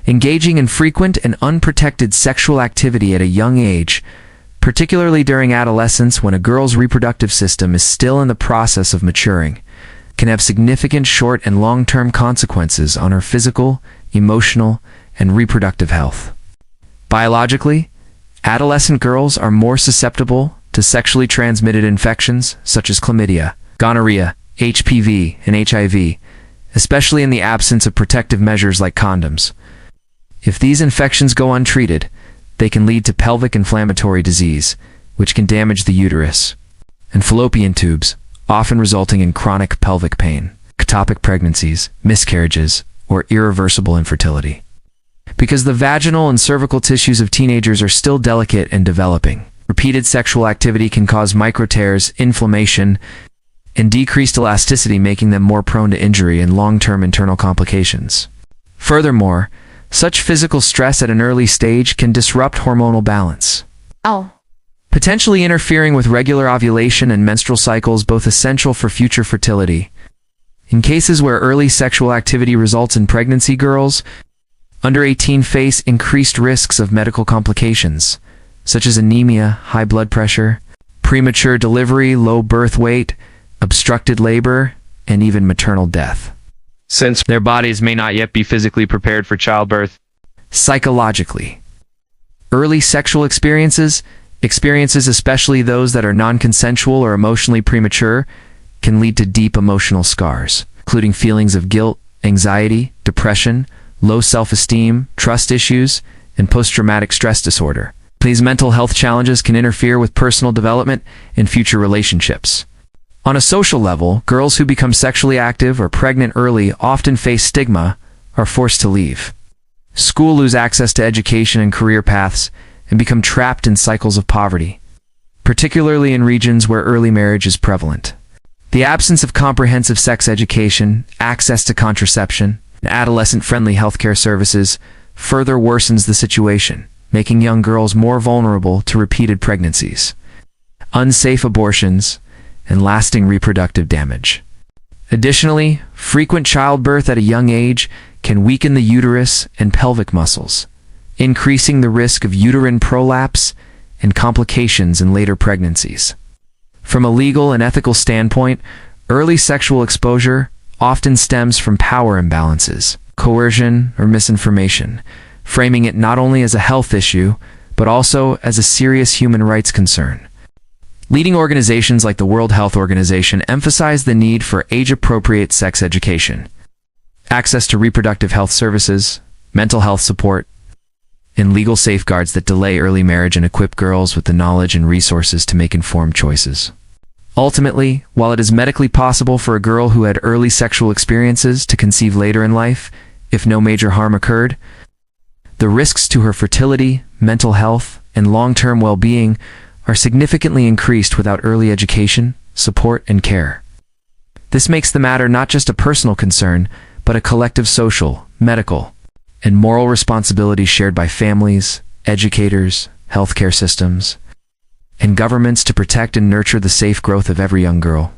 Engaging in frequent and unprotected sexual activity at a young age, particularly during adolescence when a girl's reproductive system is still in the process of maturing, can have significant short and long-term consequences on her physical, emotional, and reproductive health. Biologically, adolescent girls are more susceptible to sexually transmitted infections such as chlamydia, gonorrhea, HPV, and HIV, especially in the absence of protective measures like condoms. If these infections go untreated, they can lead to pelvic inflammatory disease, which can damage the uterus, and fallopian tubes, often resulting in chronic pelvic pain, ectopic pregnancies, miscarriages, or irreversible infertility. Because the vaginal and cervical tissues of teenagers are still delicate and developing, repeated sexual activity can cause microtears, inflammation, and decreased elasticity, making them more prone to injury and long-term internal complications. Furthermore, such physical stress at an early stage can disrupt hormonal balance, potentially interfering with regular ovulation and menstrual cycles, both essential for future fertility. In cases where early sexual activity results in pregnancy, girls under 18 face increased risks of medical complications, such as anemia, high blood pressure, premature delivery, low birth weight, obstructed labor, and even maternal death, since their bodies may not yet be physically prepared for childbirth. Psychologically, early sexual experiences, especially those that are non-consensual or emotionally premature, can lead to deep emotional scars, including feelings of guilt, anxiety, depression, low self-esteem, trust issues, and post-traumatic stress disorder. These mental health challenges can interfere with personal development and future relationships. On a social level, girls who become sexually active or pregnant early often face stigma, are forced to leave school, lose access to education and career paths, and become trapped in cycles of poverty, particularly in regions where early marriage is prevalent. The absence of comprehensive sex education, access to contraception, and adolescent-friendly healthcare services further worsens the situation, making young girls more vulnerable to repeated pregnancies, unsafe abortions, and lasting reproductive damage. Additionally, frequent childbirth at a young age can weaken the uterus and pelvic muscles, increasing the risk of uterine prolapse and complications in later pregnancies. From a legal and ethical standpoint, early sexual exposure often stems from power imbalances, coercion, or misinformation, framing it not only as a health issue, but also as a serious human rights concern. Leading organizations like the World Health Organization emphasize the need for age-appropriate sex education, access to reproductive health services, mental health support, and legal safeguards that delay early marriage and equip girls with the knowledge and resources to make informed choices. Ultimately, while it is medically possible for a girl who had early sexual experiences to conceive later in life, if no major harm occurred, the risks to her fertility, mental health, and long-term well-being are significantly increased without early education, support, and care. This makes the matter not just a personal concern, but a collective social, medical, and moral responsibility shared by families, educators, healthcare systems, and governments to protect and nurture the safe growth of every young girl.